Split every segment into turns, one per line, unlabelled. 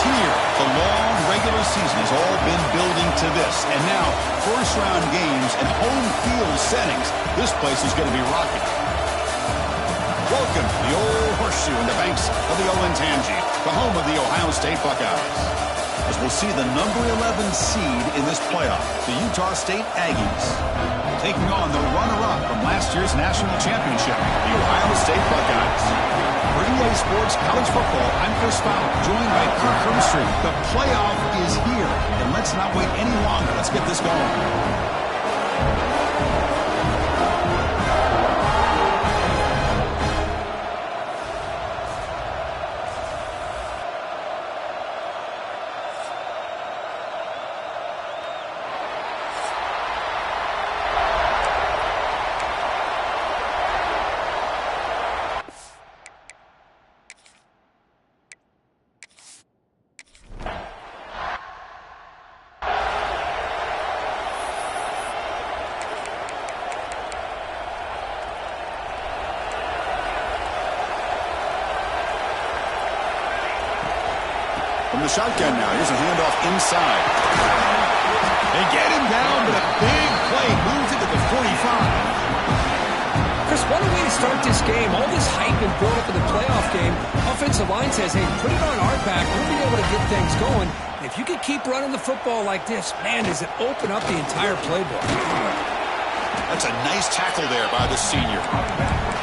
here. The long regular season has all been building to this. And now, first-round games and home field settings. This place is going to be rocking. Welcome to the old horseshoe in the banks of the Olentangy, the home of the Ohio State Buckeyes. As we'll see the number 11 seed in this playoff, the Utah State Aggies, taking on the runner-up from last year's national championship, the Ohio State Buckeyes. For EA Sports College Football, I'm Chris Fowler, joined by Kirk Hermstreet. The playoff is here, and let's not wait any longer. Let's get this going. From the shotgun now, here's a handoff inside. They get him down, but a big play moves into the 45.
Chris, what a way to start this game. All this hype and build up in the playoff game. Offensive line says, hey, put it on our back. We'll be able to get things going. And if you can keep running the football like this, man, does it open up the entire playbook.
That's a nice tackle there by the senior.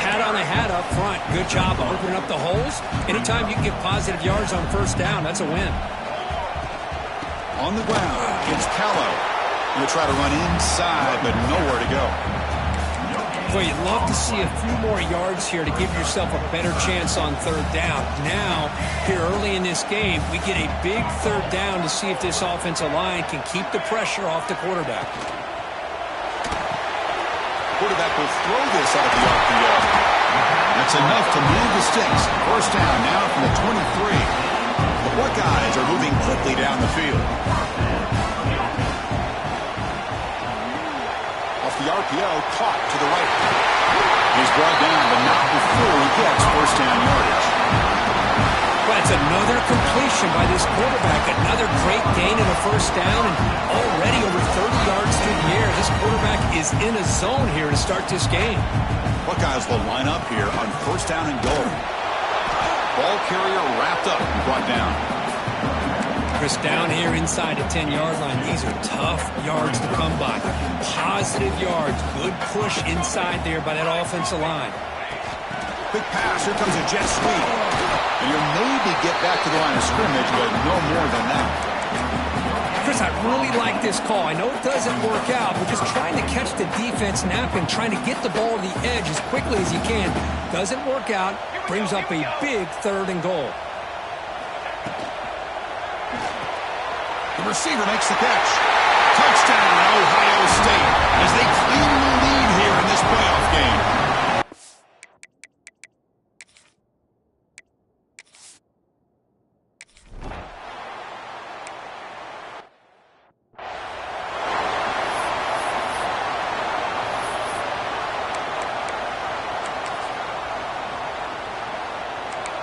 Hat on a hat up front. Good job of opening up the holes. Anytime you can get positive yards on first down, that's a win.
On the ground, it's Callow. Going to try to run inside, but nowhere to go.
Well, you'd love to see a few more yards here to give yourself a better chance on third down. Now, here early in this game, we get a big third down to see if this offensive line can keep the pressure off the quarterback.
Quarterback will throw this out of the RPO. That's enough to move the sticks. First down now from the 23. The Buckeyes are moving quickly down the field. Off the RPO, caught to the right. He's brought down, but not before he gets first down yardage.
Well, it's another completion by this quarterback. Another great gain in a first down, and already over 30 yards through the air. This quarterback is in a zone here to start this game.
Buckeyes will line up here on first down and goal. Ball carrier wrapped up and brought down.
Chris, down here inside the 10-yard line. These are tough yards to come by. Positive yards. Good push inside there by that offensive line.
Quick pass. Here comes a jet sweep. And you'll maybe get back to the line of scrimmage, but no more than that.
Chris, I really like this call. I know it doesn't work out, but just trying to catch the defense napping, trying to get the ball to the edge as quickly as you can. Doesn't work out. Brings up a big third and goal.
The receiver makes the catch. Touchdown, Ohio State, as they claim the lead here in this playoff game.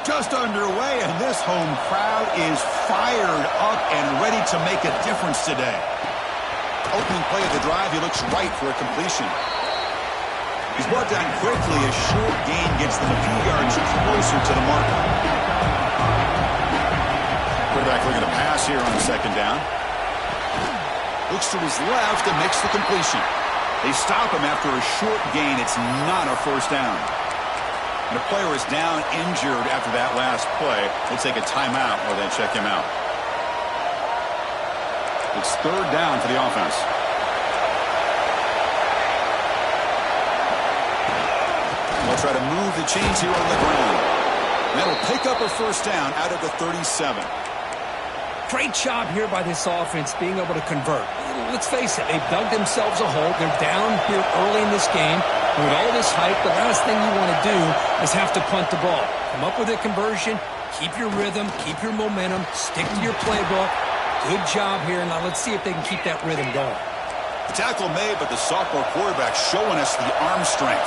Just underway, and this home crowd is fired up and ready to make a difference today. Opening play of the drive, he looks right for a completion. He's brought down quickly. A short gain gets them a few yards closer to the mark. Quarterback looking to pass here on the second down. Looks to his left and makes the completion. They stop him after a short gain. It's not a first down. And the player is down injured after that last play. We'll take a timeout while they check him out. It's third down for the offense. They'll try to move the chains here on the ground. That'll pick up a first down out of the 37.
Great job here by this offense being able to convert. Let's face it, they've dug themselves a hole. They're down here early in this game. With all this hype, the last thing you want to do is have to punt the ball. Come up with a conversion, keep your rhythm, keep your momentum, stick to your playbook. Good job here. Now let's see if they can keep that rhythm going.
The tackle made, but the sophomore quarterback showing us the arm strength.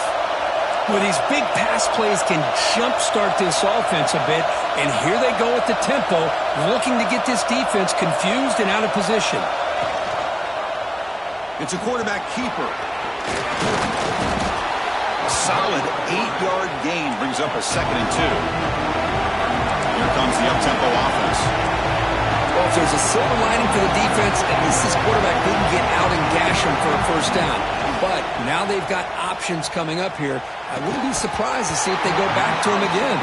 Well, these big pass plays can jumpstart this offense a bit, and here they go at the tempo, looking to get this defense confused and out of position.
It's a quarterback keeper. A solid 8-yard gain brings up a 2nd and 2. Here comes the up-tempo offense.
Well, if there's a silver lining for the defense, at least this quarterback didn't get out and gash him for a first down. But now they've got options coming up here. I wouldn't be surprised to see if they go back to him again.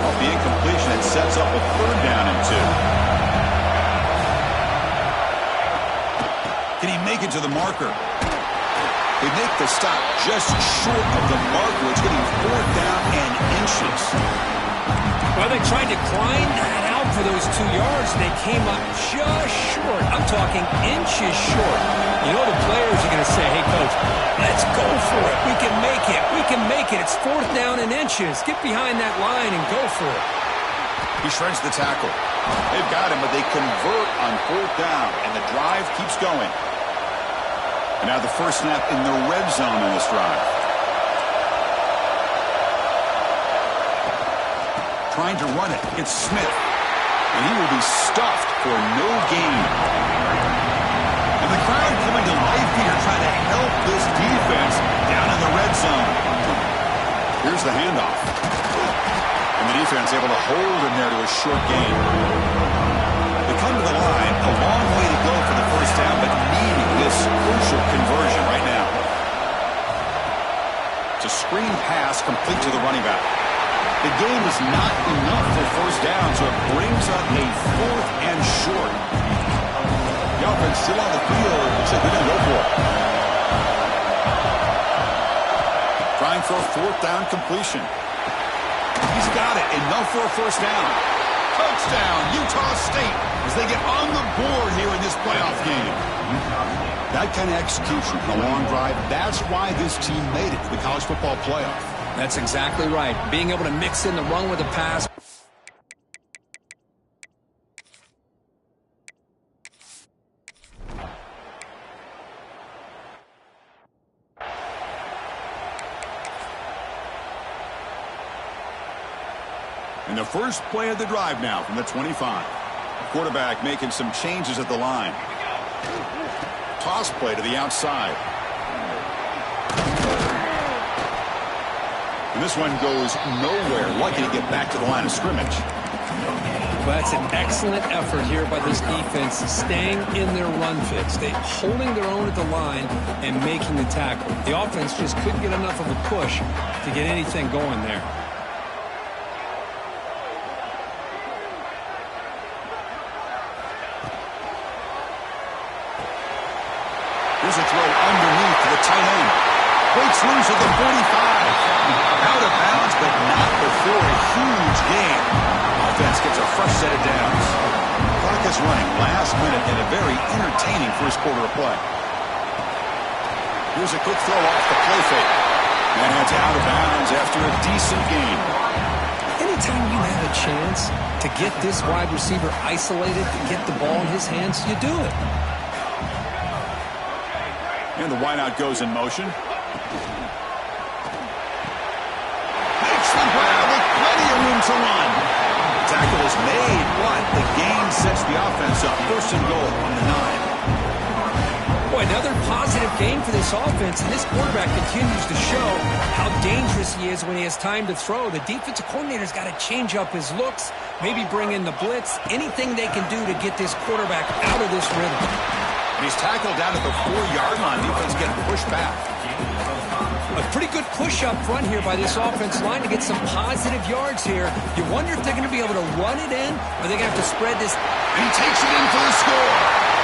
Off the incompletion, it sets up a 3rd down and 2. Can he make it to the marker? They make the stop just short of the marker. It's getting 4th down and inches.
Well, they tried to grind that out for those 2 yards. They came up just short. I'm talking inches short. You know the players are going to say, hey, coach, let's go for it. We can make it. We can make it. It's 4th down and inches. Get behind that line and go for it.
He shreds the tackle. They've got him, but they convert on 4th down, and the drive keeps going. And now the first snap in the red zone in this drive. Trying to run it. It's Smith. And he will be stuffed for no gain. And the crowd coming to life here, trying to help this defense down in the red zone. Here's the handoff. And the defense able to hold him there to a short gain. They come to the line, a long way to go for the first down, but needing this crucial conversion right now. It's a screen pass complete to the running back. The game is not enough for first down, so it brings up a 4th and short. The offense still on the field. Looks like they're going to go for it. Trying for a 4th down completion. He's got it. Enough for a first down. Touchdown, Utah State, as they get on the board here in this playoff game. That kind of execution, a long drive, that's why this team made it to the college football playoff.
That's exactly right. Being able to mix in the run with the pass.
And the first play of the drive now from the 25. Quarterback making some changes at the line. Toss play to the outside. And this one goes nowhere. Lucky to get back to the line of scrimmage.
Well, that's an excellent effort here by this defense, staying in their run fix. They holding their own at the line and making the tackle. The offense just couldn't get enough of a push to get anything going there.
Here's a throw underneath to the tight end. Breaks loose at the 45. Out of bounds, but not before a huge gain. Offense gets a fresh set of downs. Clock is running last minute in a very entertaining first quarter of play. Here's a quick throw off the play fake. And it's out of bounds after a decent gain.
Anytime you have a chance to get this wide receiver isolated, to get the ball in his hands, you do it.
And the wideout goes in motion. Makes the grab with plenty of room to run. Tackle is made, but the gain sets the offense up. 1st and goal on the 9.
Boy, another positive game for this offense, and this quarterback continues to show how dangerous he is when he has time to throw. The defensive coordinator's got to change up his looks, maybe bring in the blitz, anything they can do to get this quarterback out of this rhythm.
And he's tackled down at the 4-yard line. Defense getting pushed back.
A pretty good push up front here by this offense line to get some positive yards here. You wonder if they're going to be able to run it in, or they're going to have to spread this.
And he takes it in for the score.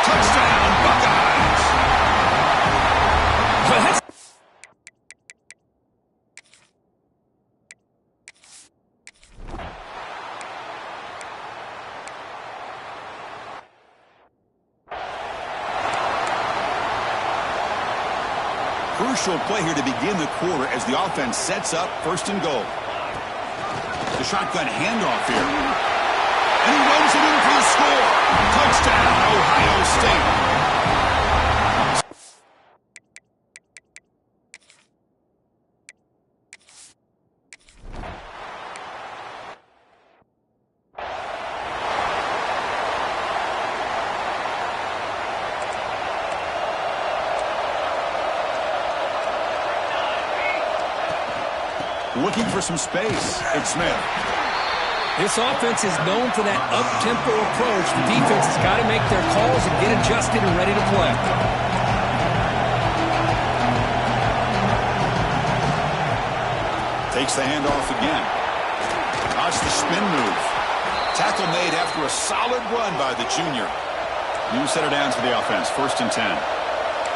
Touchdown, Buckeyes.
Well, that's
crucial play here to begin the quarter as the offense sets up 1st and goal. The shotgun handoff here. And he runs it in for the score. Touchdown, Ohio State. Looking for some space. It's Smith.
This offense is known for that up-tempo approach. The defense has got to make their calls and get adjusted and ready to play.
Takes the handoff again. Watch the spin move. Tackle made after a solid run by the junior. New set of downs for the offense. 1st and 10.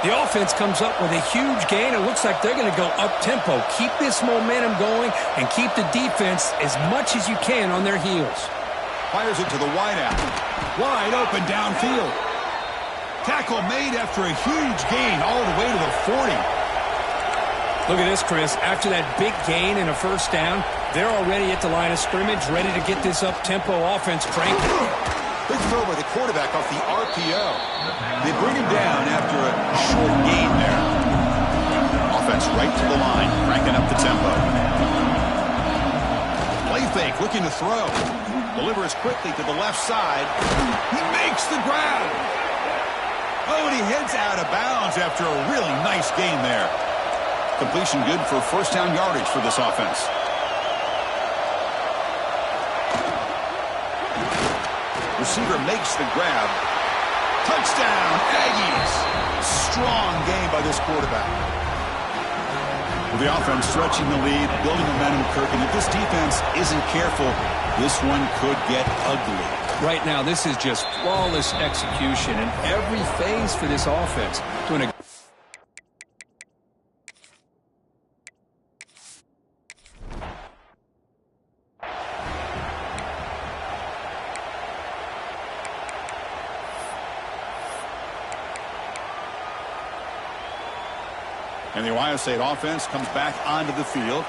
The offense comes up with a huge gain. It looks like they're going to go up-tempo. Keep this momentum going and keep the defense as much as you can on their heels.
Fires it to the wideout. Wide open downfield. Tackle made after a huge gain all the way to the 40.
Look at this, Chris. After that big gain and a 1st down, they're already at the line of scrimmage, ready to get this up-tempo offense cranking.
Big throw by the quarterback off the RPO. They bring him down after a short gain there. Offense right to the line, cranking up the tempo. Play fake, looking to throw. Delivers quickly to the left side. He makes the grab. Oh, and he heads out of bounds after a really nice gain there. Completion good for 1st down yardage for this offense. Receiver makes the grab. Touchdown, Aggies. Strong game by this quarterback. With the offense stretching the lead, building momentum, Kirk, and if this defense isn't careful, this one could get ugly.
Right now, this is just flawless execution in every phase for this offense. Doing a
And the Ohio State offense comes back onto the field.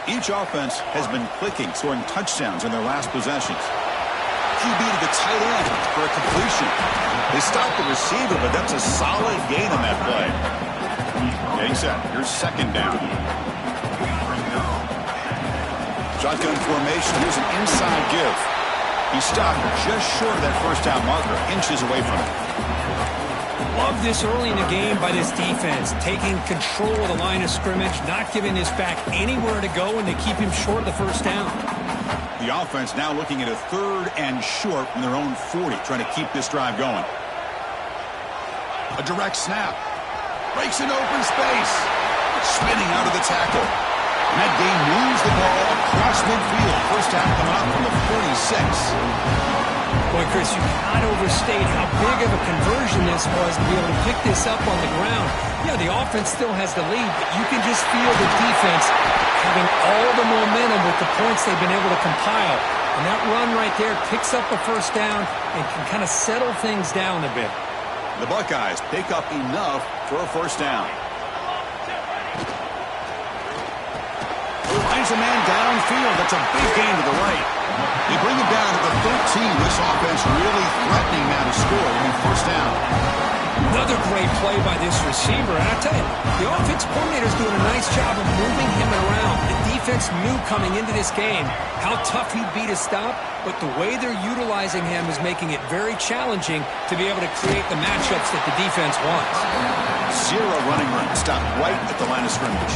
Each offense has been clicking, scoring touchdowns in their last possessions. QB to the tight end for a completion. They stopped the receiver, but that's a solid gain on that play. Getting set. Here's 2nd down. Shotgun formation. Here's an inside give. He stopped just short of that 1st down marker, inches away from it.
Love this early in the game by this defense, taking control of the line of scrimmage, not giving this back anywhere to go, and they keep him short of the 1st down.
The offense now looking at a 3rd and short from their own 40, trying to keep this drive going. A direct snap. Breaks an open space. Spinning out of the tackle. And that game moves the ball across midfield. 1st down coming up from the 46.
Boy, Chris, you cannot overstate how big of a conversion this was to be able to pick this up on the ground. Yeah, the offense still has the lead, but you can just feel the defense having all the momentum with the points they've been able to compile. And that run right there picks up a 1st down and can kind of settle things down a bit.
The Buckeyes pick up enough for a 1st down. Finds a man downfield. That's a big gain to the right. They bring him down to the 13. This offense really threatening now to score on 1st down.
Another great play by this receiver. And I tell you, the offense coordinator's doing a nice job of moving him around. The defense knew coming into this game how tough he'd be to stop, but the way they're utilizing him is making it very challenging to be able to create the matchups that the defense wants.
0 running room. Stopped right at the line of scrimmage.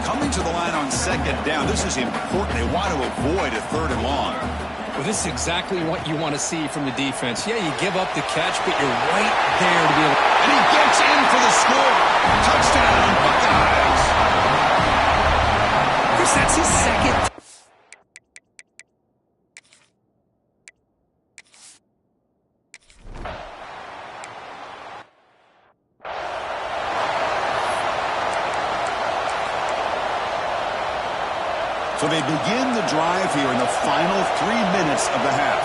Coming to the line on 2nd down. This is important. They want to avoid a 3rd and long.
Well, this is exactly what you want to see from the defense. Yeah, you give up the catch, but you're right there to be able to...
And he gets in for the score. Touchdown, Buckeyes.
Chris, that's his 2nd.
So they begin the drive here in the final 3 minutes of the half.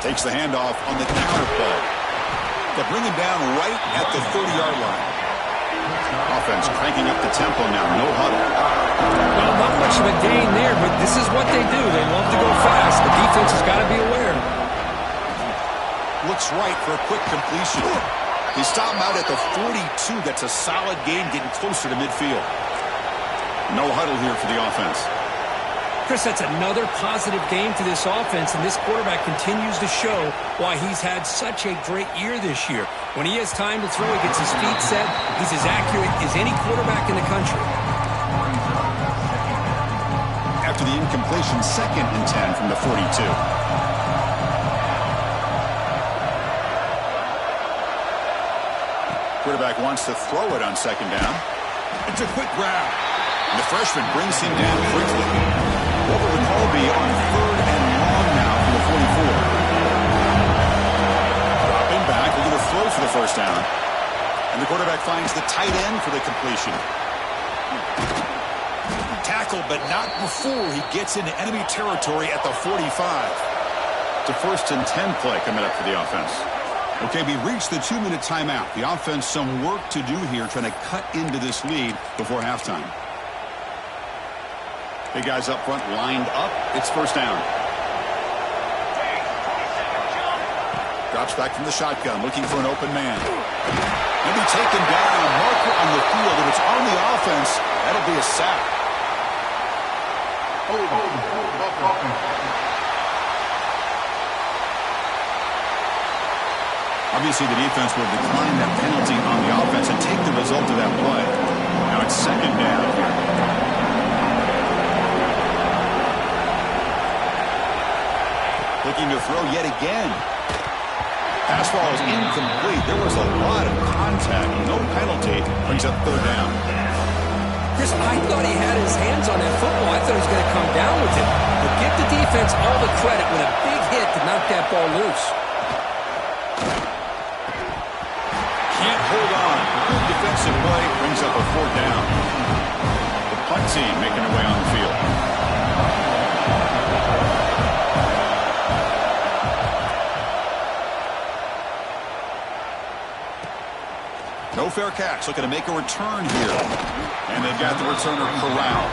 Takes the handoff on the counter play. They bring him down right at the 30-yard line. Offense cranking up the tempo now. No huddle.
Well, not much of a gain there, but this is what they do. They love to go fast. The defense has got to be aware.
Looks right for a quick completion. They stop him out at the 42. That's a solid gain, getting closer to midfield. No huddle here for the offense.
Chris, that's another positive game for this offense, and this quarterback continues to show why he's had such a great year this year. When he has time to throw, he gets his feet set. He's as accurate as any quarterback in the country.
After the incompletion, 2nd and 10 from the 42. Quarterback wants to throw it on 2nd down. It's a quick grab. And the freshman brings him down quickly. What will the call be on 3rd and long now for the 44? Dropping back, looking to throw for the first down. And the quarterback finds the tight end for the completion. Tackle, but not before he gets into enemy territory at the 45. It's a 1st and 10 play coming up for the offense. Okay, we reached the 2-minute timeout. The offense some work to do here, trying to cut into this lead before halftime. Big guys up front lined up. It's 1st down. Drops back from the shotgun, looking for an open man. Maybe taken down. Marker on the field. If it's on the offense, that'll be a sack. Obviously, the defense will decline that penalty on the offense and take the result of that play. Now it's 2nd down here. Looking to throw yet again. Pass ball is incomplete. There was a lot of contact. No penalty. Brings up 3rd down.
Chris, I thought he had his hands on that football. I thought he was going to come down with it. But give the defense all the credit with a big hit to knock that ball loose.
Can't hold on. Good defensive play. Brings up a 4th down. The punt team making their way on the field. No fair catch. Looking to make a return here. And they've got the returner corralled.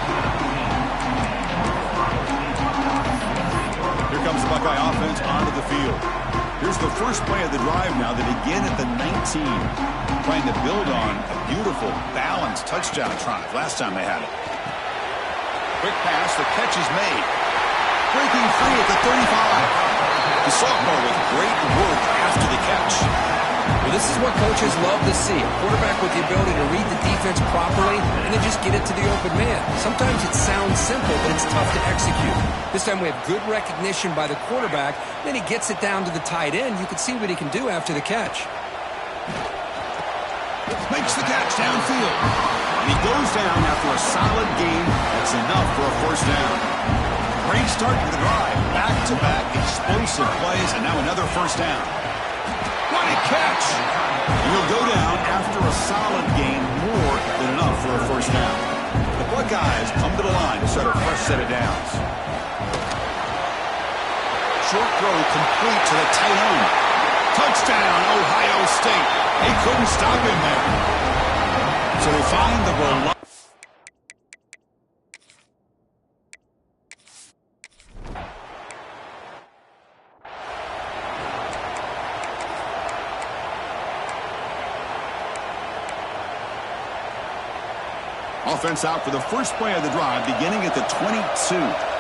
Here comes the Buckeye offense onto the field. Here's the first play of the drive now. They begin at the 19. Trying to build on a beautiful, balanced touchdown drive last time they had it. Quick pass. The catch is made. Breaking free at the 35. The sophomore with great work after the catch.
Well, this is what coaches love to see. A quarterback with the ability to read the defense properly and then just get it to the open man. Sometimes it sounds simple, but it's tough to execute. This time we have good recognition by the quarterback. Then he gets it down to the tight end. You can see what he can do after the catch.
Makes the catch downfield. And he goes down after a solid gain. That's enough for a 1st down. Great start to the drive. Back-to-back explosive plays, and now another 1st down. What a catch! He'll go down after a solid gain, more than enough for a 1st down. The Buckeyes come to the line to start a fresh set of downs. Short throw complete to the tight end. Touchdown, Ohio State. They couldn't stop him there. So they find the goal. Offense out for the first play of the drive, beginning at the 22.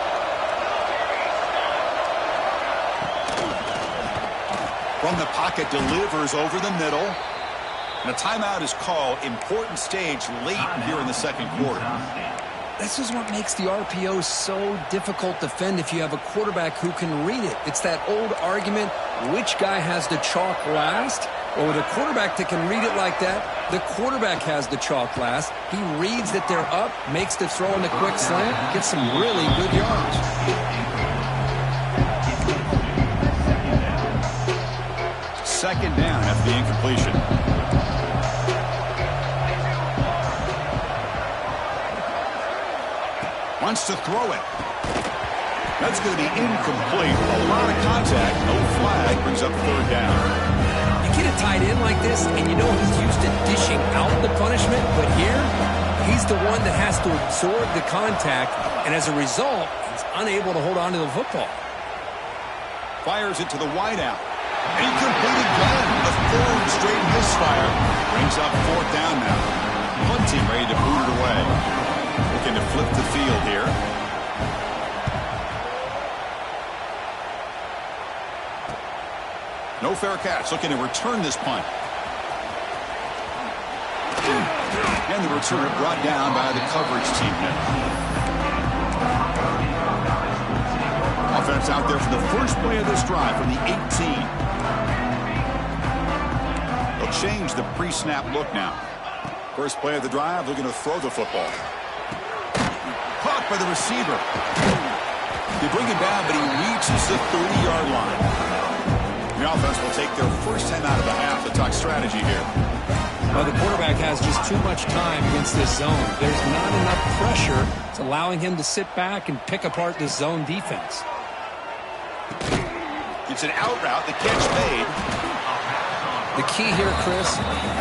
From the pocket, delivers over the middle. And a timeout is called. Important stage late here in the 2nd quarter.
This is what makes the RPO so difficult to defend if you have a quarterback who can read it. It's that old argument, which guy has the chalk last? Well, with a quarterback that can read it like that, the quarterback has the chalk last. He reads that they're up, makes the throw in the quick slant, gets some really good yards.
2nd down after the incompletion. Wants to throw it. That's going to be incomplete. A lot of contact. No flag. Brings up 3rd down.
You get a tight end like this, and you know he's used to dishing out the punishment, but here, he's the one that has to absorb the contact, and as a result, he's unable to hold on to the football.
Fires it to the wideout. Incomplete again. A third straight misfire. Brings up fourth down now. Punt team ready to boot it away. Looking to flip the field here. No fair catch. Looking to return this punt. And the returner brought down by the coverage team now. Offense out there for the first play of this drive from the 18. They'll change the pre-snap look now. First play of the drive, looking to throw the football. Caught by the receiver. They bring him down, but he reaches the 30-yard line. The offense will take their first time out of the half to talk strategy here.
Well, the quarterback has just too much time against this zone. There's not enough pressure. It's allowing him to sit back and pick apart this zone defense.
It's an out route. The catch made.
The key here, Chris,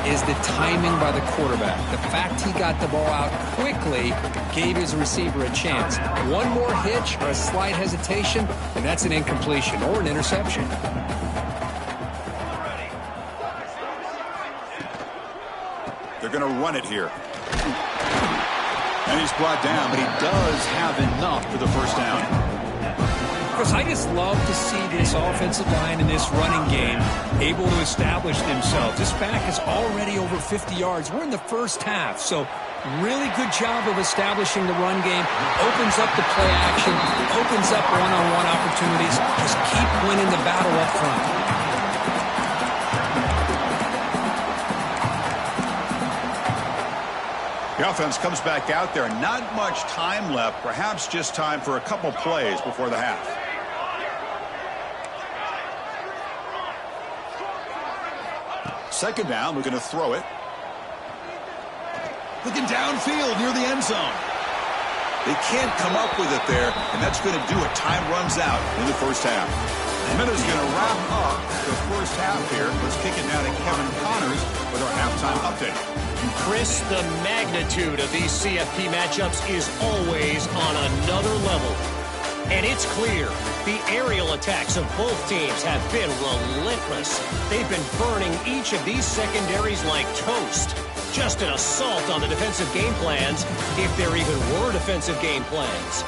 is the timing by the quarterback. The fact he got the ball out quickly gave his receiver a chance. One more hitch or a slight hesitation, and that's an incompletion or an interception.
They're going to run it here. And he's brought down, but he does have enough for the first down.
Chris, I just love to see this offensive line in this running game able to establish themselves. This back is already over 50 yards. We're in the first half, so really good job of establishing the run game. Opens up the play action, opens up one-on-one opportunities. Just keep winning the battle up front.
The offense comes back out there. Not much time left. Perhaps just time for a couple plays before the half. Second down, looking to throw it. Looking downfield near the end zone. They can't come up with it there, and that's going to do it. Time runs out in the first half. Minutes going to wrap up the first half here. Let's kick it now to Kevin Connors with our halftime update.
Chris, the magnitude of these CFP matchups is always on another level. And it's clear, the aerial attacks of both teams have been relentless. They've been burning each of these secondaries like toast. Just an assault on the defensive game plans, if there even were defensive game plans.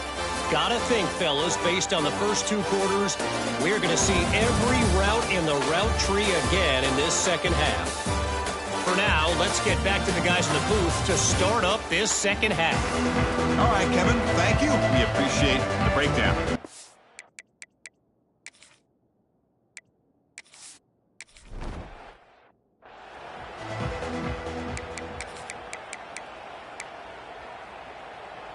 Gotta think, fellas, based on the first two quarters, we're going to see every route in the route tree again in this second half. For now, let's get back to the guys in the booth to start up this second half.
All right, Kevin, thank you. We appreciate the breakdown.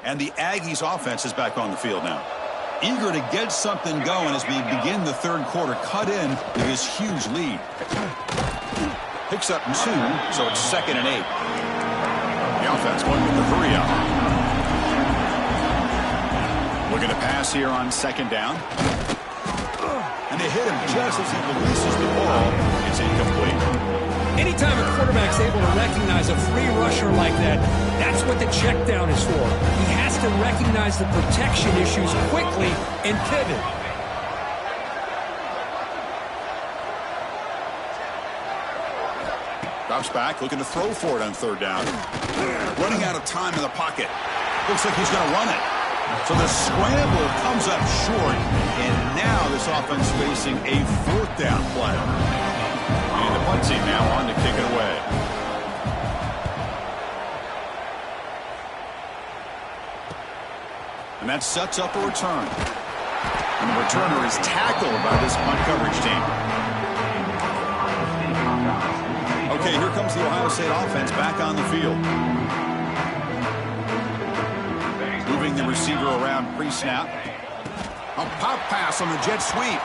And the Aggies offense is back on the field now. Eager to get something going as we begin the third quarter. Cut in with this huge lead. Picks up 2, so it's 2nd and 8. The offense going with the hurry up. Looking to pass here on 2nd down. And they hit him just as he releases the ball. It's incomplete.
Anytime a quarterback's able to recognize a free rusher like that, that's what the check down is for. He has to recognize the protection issues quickly and pivot.
Drops back, looking to throw for it on 3rd down. Running out of time in the pocket. Looks like he's going to run it. So the scramble comes up short, and now this offense facing a 4th down play. And the punt team now on to kick it away. And that sets up a return. And the returner is tackled by this punt coverage team. Okay, here comes the Ohio State offense back on the field. Moving the receiver around pre-snap. A pop pass on the jet sweep.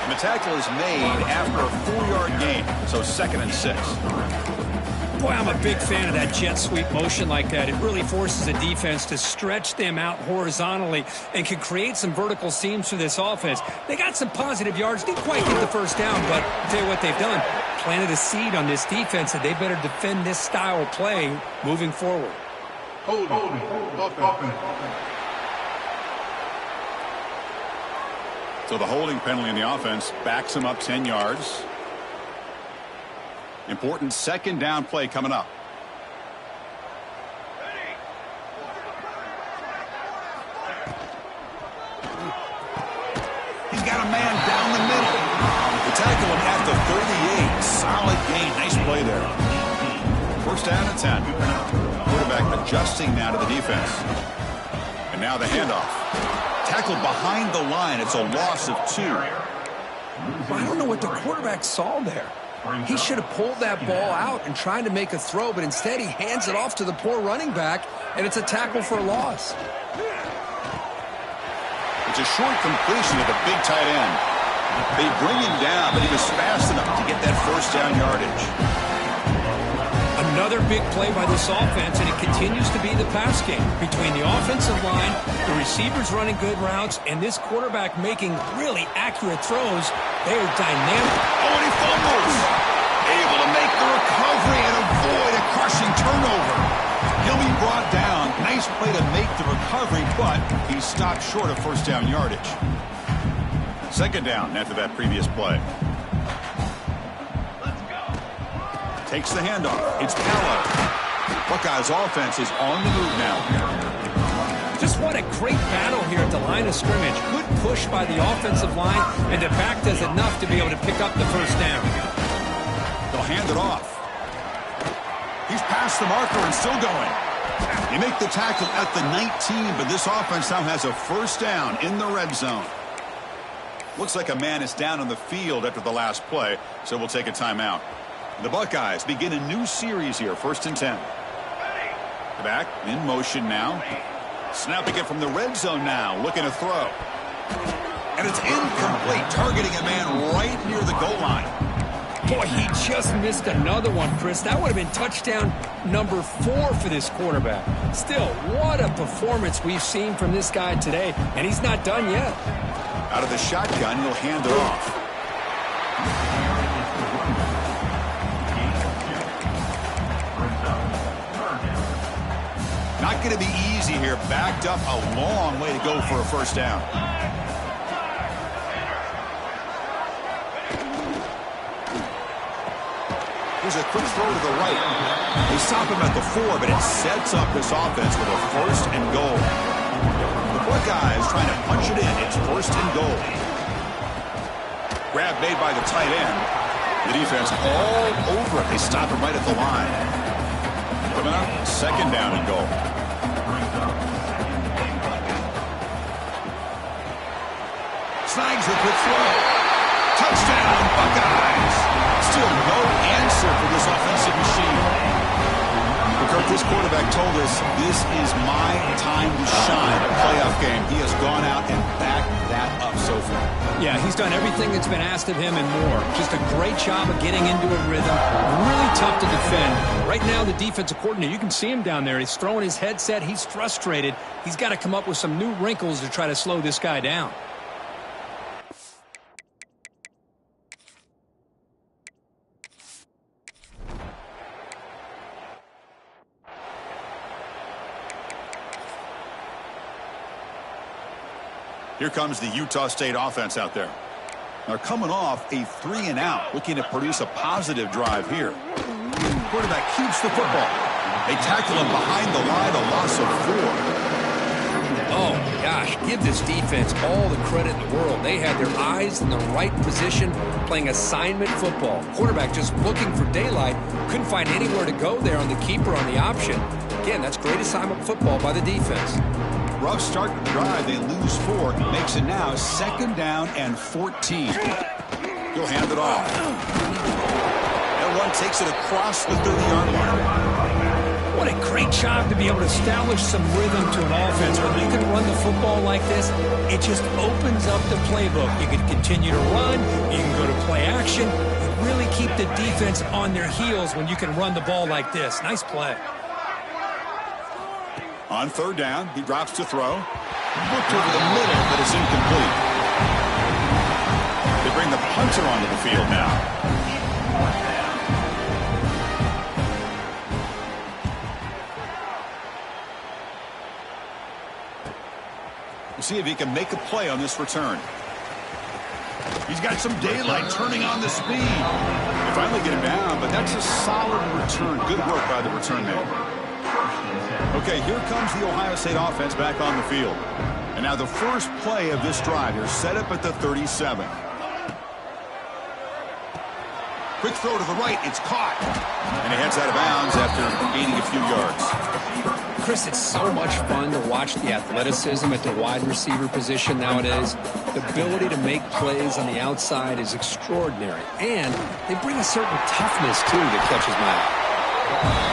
And the tackle is made after a 4-yard gain, so 2nd and 6.
Boy, I'm a big fan of that jet sweep motion like that. It really forces a defense to stretch them out horizontally and can create some vertical seams for this offense. They got some positive yards, didn't quite get the first down, but I'll tell you what they've done. Planted a seed on this defense that they better defend this style of play moving forward.
So the holding penalty in the offense backs him up 10 yards. Important second down play coming up. He's got a man down the middle. The tackle him at the 38. Solid gain. Nice play there. First down and 10. Quarterback adjusting now to the defense. And now the handoff. Tackled behind the line. It's a loss of 2.
I don't know what the quarterback saw there. He should have pulled that ball out and tried to make a throw, but instead he hands it off to the poor running back, and it's a tackle for a loss.
It's a short completion to the big tight end. They bring him down, but he was fast enough to get that first down yardage.
Another big play by this offense, and it continues to be the pass game. Between the offensive line, the receivers running good routes, and this quarterback making really accurate throws, they are dynamic.
Oh, and he fumbles. Able to make the recovery and avoid a crushing turnover. He'll be brought down. Nice play to make the recovery, but he stopped short of first down yardage. Second down after that previous play. Takes the handoff. It's Pella. Buckeyes offense is on the move now.
Just what a great battle here at the line of scrimmage. Good push by the offensive line, and the back does enough to be able to pick up the first down.
They'll hand it off. He's past the marker and still going. They make the tackle at the 19, but this offense now has a first down in the red zone. Looks like a man is down on the field after the last play, so we'll take a timeout. The Buckeyes begin a new series here, 1st and 10. The back in motion now. Snapping it from the red zone now, looking to throw. And it's incomplete, targeting a man right near the goal line.
Boy, he just missed another one, Chris. That would have been touchdown number 4 for this quarterback. Still, what a performance we've seen from this guy today, and he's not done yet.
Out of the shotgun, he'll hand it off. Not going to be easy here. Backed up a long way to go for a first down. Here's a quick throw to the right. They stop him at the 4, but it sets up this offense with a 1st and goal. The Buckeyes trying to punch it in. It's 1st and goal. Grab made by the tight end. The defense all over it. They stop him right at the line. Coming up, 2nd down and goal. Snags the quick throw. Touchdown, Buckeyes. Still no answer for this offensive machine. Kirk, this quarterback told us this is my time to shine. A playoff game. He has gone out and backed that up so far.
Yeah, he's done everything that's been asked of him and more. Just a great job of getting into a rhythm. Really tough to defend. Right now, the defensive coordinator, you can see him down there. He's throwing his headset. He's frustrated. He's got to come up with some new wrinkles to try to slow this guy down.
Here comes the Utah State offense out there. They're coming off a 3-and-out, looking to produce a positive drive here. Quarterback keeps the football. They tackle him behind the line, a loss of 4.
Oh, my gosh, give this defense all the credit in the world. They had their eyes in the right position, playing assignment football. Quarterback just looking for daylight, couldn't find anywhere to go there on the keeper on the option. Again, that's great assignment football by the defense.
Rough start to the drive. They lose 4. Makes it now 2nd down and 14. He'll hand it off. And one takes it across the 30-yard line.
What a great job to be able to establish some rhythm to an offense. When you can run the football like this, it just opens up the playbook. You can continue to run. You can go to play action. It really keep the defense on their heels when you can run the ball like this. Nice play.
On third down, he drops to throw. Looked over the middle, but it's incomplete. They bring the punter onto the field now. We'll see if he can make a play on this return. He's got some daylight turning on the speed. They finally get him down, but that's a solid return. Good work by the return man. Okay, here comes the Ohio State offense back on the field. And now the first play of this drive here, set up at the 37. Quick throw to the right, it's caught. And he heads out of bounds after gaining a few yards.
Chris, it's so much fun to watch the athleticism at the wide receiver position nowadays. The ability to make plays on the outside is extraordinary. And they bring a certain toughness, too, that catches my eye.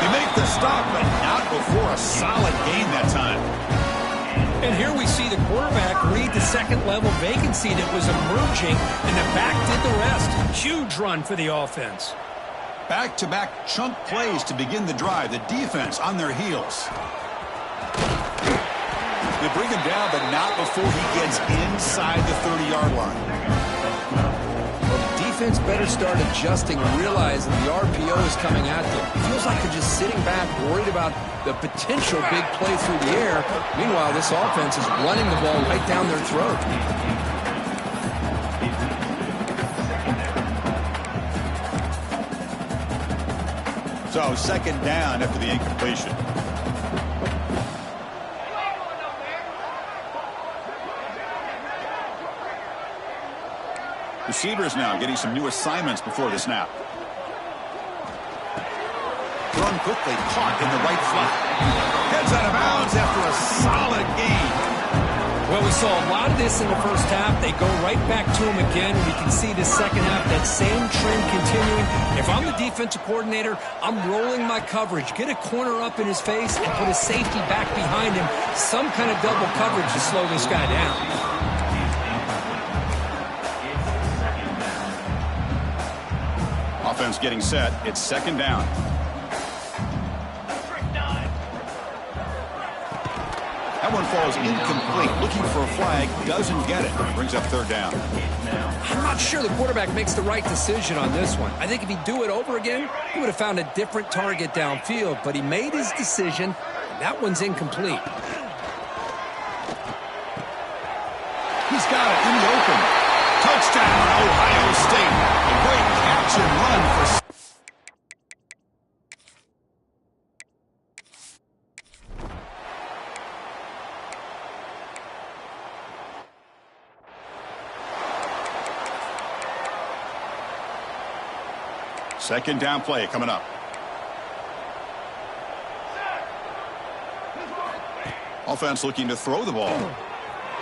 They make the stop, but not before a solid gain that time.
And here we see the quarterback read the second-level vacancy that was emerging, and the back did the rest. Huge run for the offense.
Back-to-back chunk plays to begin the drive. The defense on their heels. They bring him down, but not before he gets inside the 30-yard line.
Well, the defense better start adjusting and realizing the RPO is coming at them. It feels like they're just sitting back, worried about the potential big play through the air. Meanwhile, this offense is running the ball right down their throat.
So, second down after the incompletion. Receivers now getting some new assignments before the snap. Thrown quickly, caught in the right flat. Heads out of bounds after a solid gain.
Well, we saw a lot of this in the first half. They go right back to him again. We can see the second half, that same trend continuing. If I'm the defensive coordinator, I'm rolling my coverage. Get a corner up in his face and put a safety back behind him. Some kind of double coverage to slow this guy down.
Offense getting set. It's second down. That one falls incomplete. Looking for a flag. Doesn't get it. Brings up third down.
I'm not sure the quarterback makes the right decision on this one. I think if he'd do it over again, he would have found a different target downfield. But he made his decision. That one's incomplete.
He's got it in the open. Touchdown, Ohio State. A great catch and run for... Second down play coming up. Offense looking to throw the ball.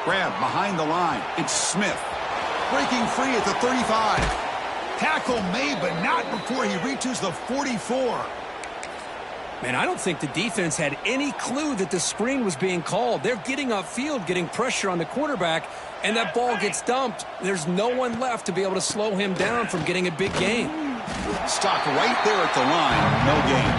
Grab behind the line. It's Smith. Breaking free at the 35. Tackle made, but not before he reaches the 44.
Man, I don't think the defense had any clue that the screen was being called. They're getting upfield, getting pressure on the quarterback, and that ball gets dumped. There's no one left to be able to slow him down from getting a big gain.
Stopped right there at the line. No gain.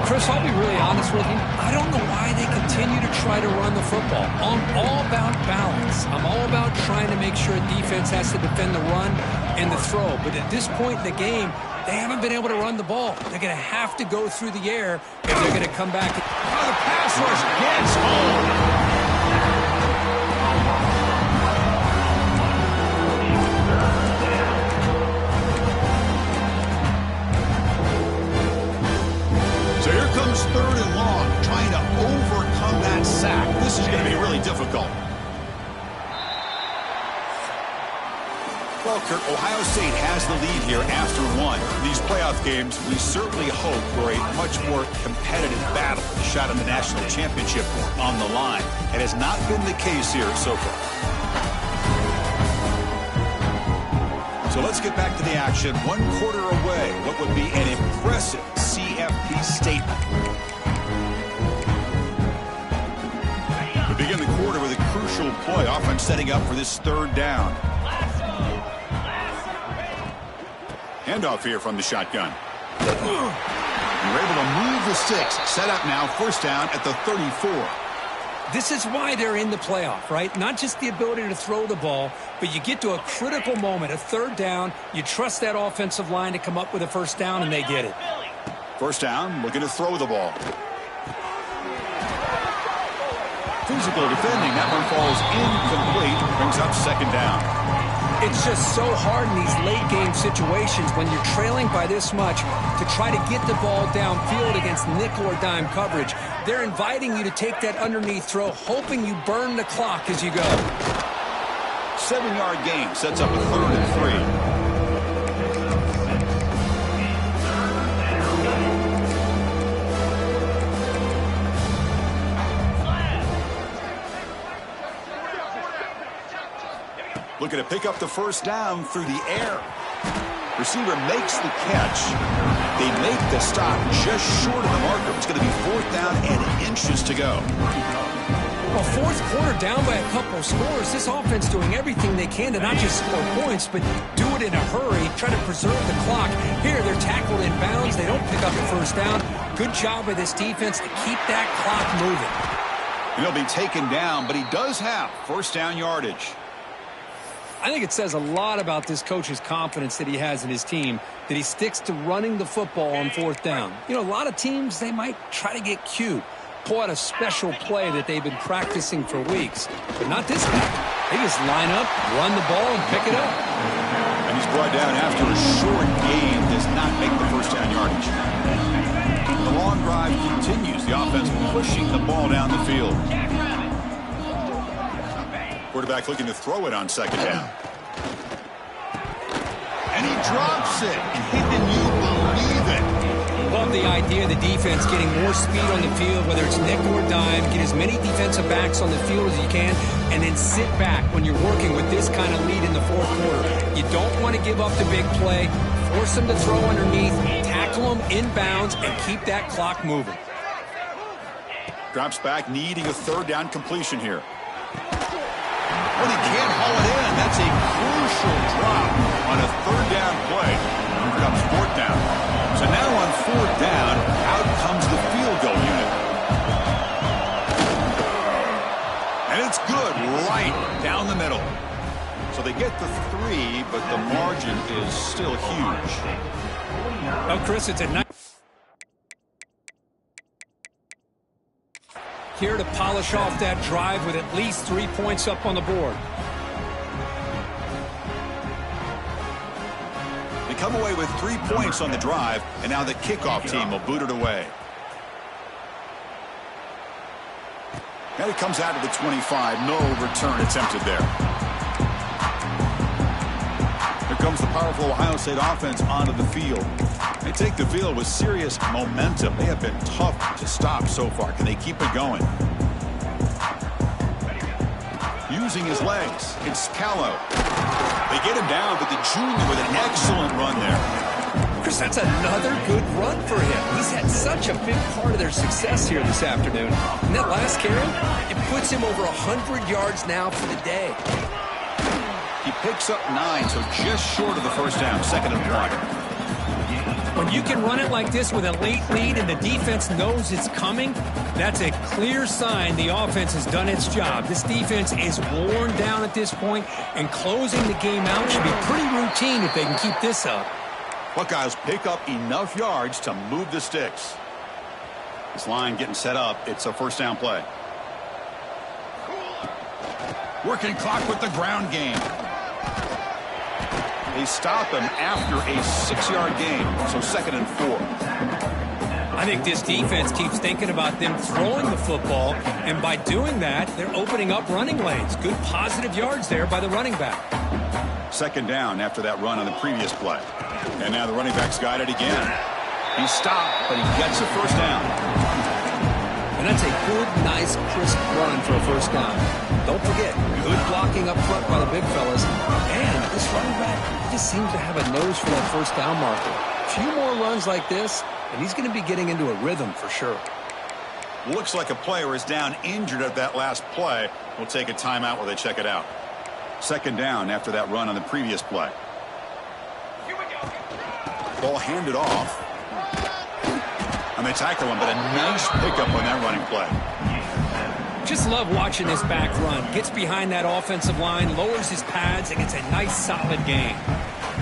Chris, I'll be really honest with you. I don't know why they continue to try to run the football. I'm all about balance. I'm all about trying to make sure defense has to defend the run and the throw. But at this point in the game, they haven't been able to run the ball. They're going to have to go through the air if they're going to come back.
Oh, the pass rush gets home. So here comes third and long, trying to overcome that sack. This is going to be really difficult. Well, Kurt, Ohio State has the lead here after one. These playoff games, we certainly hope for a much more competitive battle. A shot at the national championship on the line. It has not been the case here so far. So let's get back to the action. 1 quarter away. What would be an impressive CFP statement. We begin the quarter with a crucial play. Offense setting up for this third down. Handoff here from the shotgun. And we're able to move the sticks. Set up now, first down at the 34.
This is why they're in the playoff, right? Not just the ability to throw the ball, but you get to a critical moment, a third down. You trust that offensive line to come up with a first down, and they get it.
First down, looking to throw the ball. Physical defending. That one falls incomplete. Brings up second down.
It's just so hard in these late-game situations when you're trailing by this much to try to get the ball downfield against nickel or dime coverage. They're inviting you to take that underneath throw, hoping you burn the clock as you go.
7-yard gain sets up a 3rd and 3. Looking to pick up the first down through the air. Receiver makes the catch. They make the stop just short of the marker. It's going to be 4th down and inches to go.
Well, 4th quarter down by a couple of scores. This offense doing everything they can to not just score points, but do it in a hurry, try to preserve the clock. Here, they're tackled in bounds. They don't pick up the first down. Good job by this defense to keep that clock moving.
He'll be taken down, but he does have first down yardage.
I think it says a lot about this coach's confidence that he has in his team, that he sticks to running the football on 4th down. You know, a lot of teams, they might try to get cute, pull out a special play that they've been practicing for weeks. But not this guy. They just line up, run the ball, and pick it up.
And he's brought down after a short gain, does not make the first down yardage. The long drive continues. The offense pushing the ball down the field. Quarterback looking to throw it on second down. And he drops it. Can you believe it?
Love the idea of the defense getting more speed on the field, whether it's nickel or dime. Get as many defensive backs on the field as you can, and then sit back when you're working with this kind of lead in the 4th quarter. You don't want to give up the big play. Force them to throw underneath, tackle them in bounds, and keep that clock moving.
Drops back, needing a 3rd down completion here. But he can't haul it in. That's a crucial drop on a 3rd down play. Here comes 4th down. So now on 4th down, out comes the field goal unit. And it's good right down the middle. So they get the 3, but the margin is still huge.
Oh, Chris, it's a nice... Here to polish off that drive with at least 3 points up on the board.
They come away with 3 points on the drive, and now the kickoff team will boot it away. Now he comes out of the 25. No return attempted there. Here comes the powerful Ohio State offense onto the field. They take the field with serious momentum. They have been tough to stop so far. Can they keep it going? Using his legs, it's Callow. They get him down, but the junior with an excellent run there.
Chris, that's another good run for him. He's had such a big part of their success here this afternoon. And that last carry, it puts him over 100 yards now for the day.
He picks up 9, so just short of the first down, 2nd and 1.
When you can run it like this with a late lead and the defense knows it's coming, that's a clear sign the offense has done its job. This defense is worn down at this point, and closing the game out should be pretty routine if they can keep this up.
Buckeyes pick up enough yards to move the sticks. This line getting set up. It's a first down play. Working clock with the ground game. They stop him after a 6-yard gain, so 2nd and 4.
I think this defense keeps thinking about them throwing the football, and by doing that, they're opening up running lanes. Good positive yards there by the running back.
2nd down after that run on the previous play. And now the running back's got it again. He stopped, but he gets a first down.
And that's a good, nice, crisp run for a first down. Don't forget, good blocking up front by the big fellas. And this running back just seems to have a nose for that first down marker. A few more runs like this, and he's going to be getting into a rhythm for sure.
Looks like a player is down injured at that last play. We'll take a timeout while they check it out. 2nd down after that run on the previous play. Ball handed off. And they tackle him, but a nice pickup on that running play.
Just love watching this back run. Gets behind that offensive line, lowers his pads, and gets a nice solid gain.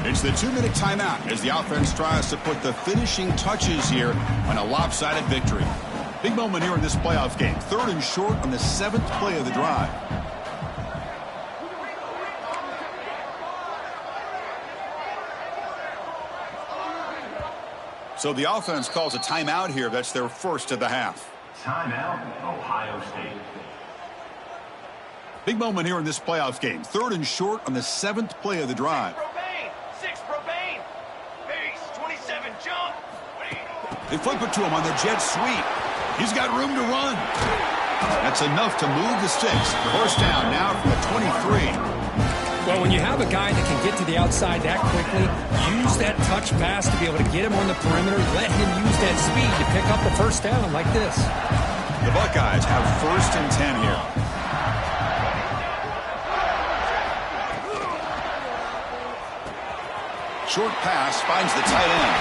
It's the 2-minute timeout as the offense tries to put the finishing touches here on a lopsided victory. Big moment here in this playoff game. 3rd and short on the 7th play of the drive. So the offense calls a timeout here. That's their first of the half.
Timeout, Ohio State.
Big moment here in this playoff game. 3rd and short on the 7th play of the drive.
Propane. Base, 27, jump.
They flip it to him on the jet sweep. He's got room to run. That's enough to move the sticks. The horse down now from the 23.
Well, when you have a guy that can get to the outside that quickly, use that touch pass to be able to get him on the perimeter, let him use that speed to pick up the first down like this.
The Buckeyes have 1st and 10 here. Short pass finds the tight end.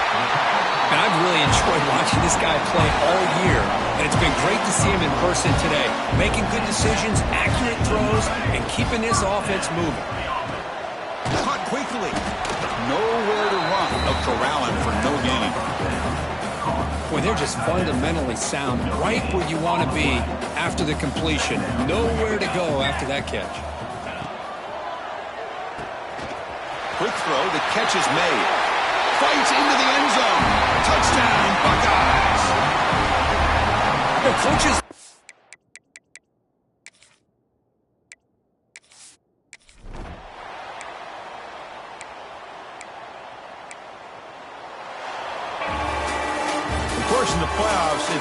And I've really enjoyed watching this guy play all year, and it's been great to see him in person today, making good decisions, accurate throws, and keeping this offense moving.
Caught quickly. Nowhere to run. A corralling for no gain.
Boy, they're just fundamentally sound, right where you want to be after the completion. Nowhere to go after that catch.
Quick throw. The catch is made. Fights into the end zone. Touchdown, Buckeyes.
The coaches.
Of course, in the playoffs, it's